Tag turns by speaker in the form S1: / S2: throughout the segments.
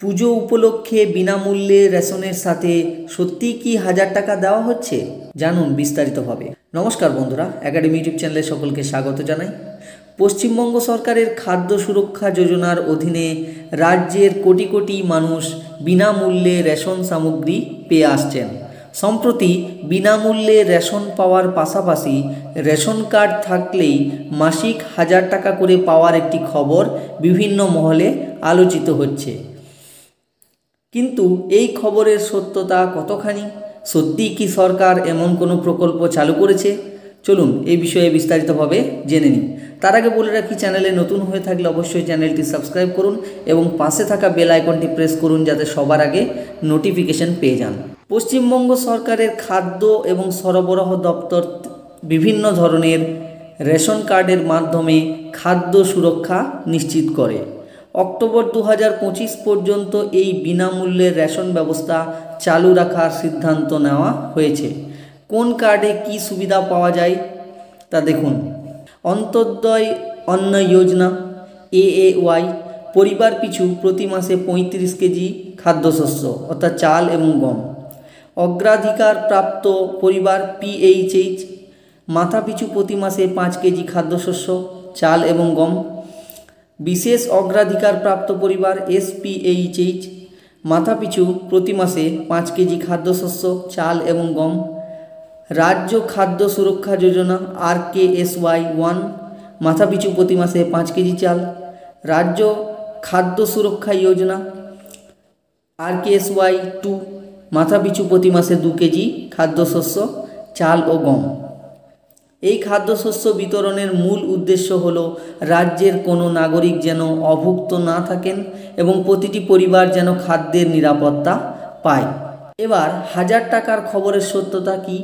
S1: পুজো উপলক্ষে বিনামূল্যে রেশনের সাথে সত্যিই কি 1000 টাকা দেওয়া হচ্ছে? জানুন বিস্তারিতভাবে। নমস্কার বন্ধুরা, একাডেমি ইউটিউব চ্যানেলে সকলকে স্বাগত জানাই। পশ্চিমবঙ্গ সরকারের খাদ্য সুরক্ষা যোজনার অধীনে রাজ্যের কোটি কোটি মানুষ বিনামূল্যে রেশন সামগ্রী পেয়ে আসছেন। সম্প্রতি বিনামূল্যে রেশন পাওয়ার পাশাপাশি রেশন কার্ড থাকলেই মাসিক 1000 টাকা করে পাওয়ার একটি খবর বিভিন্ন মহলে আলোচিত হচ্ছে। কিন্তু এই খবরের সত্যতা কতখানি? সত্যিই কি সরকার এমন কোনো প্রকল্প চালু করেছে? চলুন এই বিষয়ে বিস্তারিতভাবে জেনে নিই। তার আগে বলে রাখি, চ্যানেলে নতুন হয়ে থাকলে অবশ্যই চ্যানেলটি সাবস্ক্রাইব করুন এবং পাশে থাকা বেল আইকনটি প্রেস করুন যাতে সবার আগে নোটিফিকেশন পেয়ে যান। পশ্চিমবঙ্গ সরকারের খাদ্য এবং সরবরাহ দপ্তর বিভিন্ন ধরনের রেশন কার্ডের মাধ্যমে খাদ্য সুরক্ষা নিশ্চিত করে। অক্টোবর 2025 পর্যন্ত এই বিনামূল্যে রেশন ব্যবস্থা চালু রাখার সিদ্ধান্ত নেওয়া হয়েছে। কোন কার্ডে কি সুবিধা পাওয়া যায় তা দেখুন। অন্তোদয় অন্ন যোজনা AAY, পরিবার পিছু প্রতি মাসে 35 কেজি খাদ্যশস্য অর্থাৎ চাল এবং গম। অগ্রাধিকার প্রাপ্ত পরিবার PHH, মাথাপিছু প্রতি মাসে 5 কেজি খাদ্যশস্য চাল এবং গম। বিশেষ অগ্রাধিকার প্রাপ্ত পরিবার SPHH, মাথাপিছু প্রতি মাসে 5 কেজি খাদ্যশস্য চাল এবং গম। রাজ্য খাদ্য সুরক্ষা যোজনা RKSY 1, মাথাপিছু প্রতি মাসে 5 কেজি চাল। রাজ্য খাদ্য সুরক্ষা যোজনা RKSY 2, মাথাপিছু প্রতি মাসে 2 কেজি খাদ্যশস্য চাল ও গম। এই খাদ্যশস্য বিতরণের মূল উদ্দেশ্য হল রাজ্যের কোনো নাগরিক যেন অভুক্ত না থাকেন এবং প্রতিটি পরিবার যেন খাদ্যের নিরাপত্তা পায়। এবার 1000 টাকার খবরের সত্যতা কি?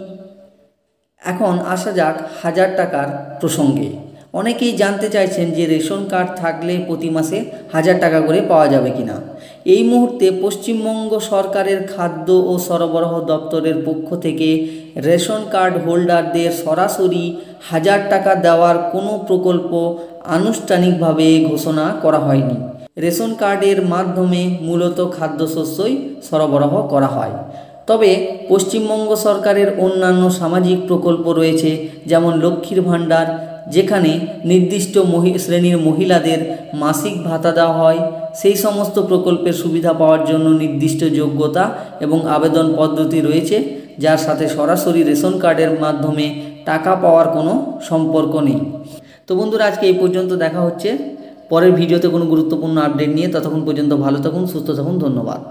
S1: এখন আসা যাক 1000 টাকার প্রসঙ্গে। অনেকেই জানতে চাইছেন যে রেশন কার্ড থাকলে প্রতি মাসে 1000 টাকা করে পাওয়া যাবে কিনা। এই মুহূর্তে পশ্চিমবঙ্গ সরকারের খাদ্য ও সরবরাহ দপ্তরের পক্ষ থেকে রেশন কার্ড হোল্ডারদের সরাসরি 1000 টাকা দেওয়ার কোনো প্রকল্প আনুষ্ঠানিকভাবে ঘোষণা করা হয়নি। রেশন কার্ডের মাধ্যমে মূলত খাদ্যশস্যই সরবরাহ করা হয়। তবে পশ্চিমবঙ্গ সরকারের অন্যান্য সামাজিক প্রকল্প রয়েছে, যেমন লক্ষ্মীর ভাণ্ডার, যেখানে নির্দিষ্ট শ্রেণীর মহিলাদের মাসিক ভাতা দেওয়া হয়। সেই সমস্ত প্রকল্পের সুবিধা পাওয়ার জন্য নির্দিষ্ট যোগ্যতা এবং আবেদন পদ্ধতি রয়েছে, যার সাথে সরাসরি রেশন কার্ডের মাধ্যমে টাকা পাওয়ার কোনো সম্পর্ক নেই। তো বন্ধুরা, আজকে এই পর্যন্ত। দেখা হচ্ছে পরের ভিডিওতে কোনো গুরুত্বপূর্ণ আপডেট নিয়ে। ততক্ষণ পর্যন্ত ভালো থাকুন, সুস্থ থাকুন। ধন্যবাদ।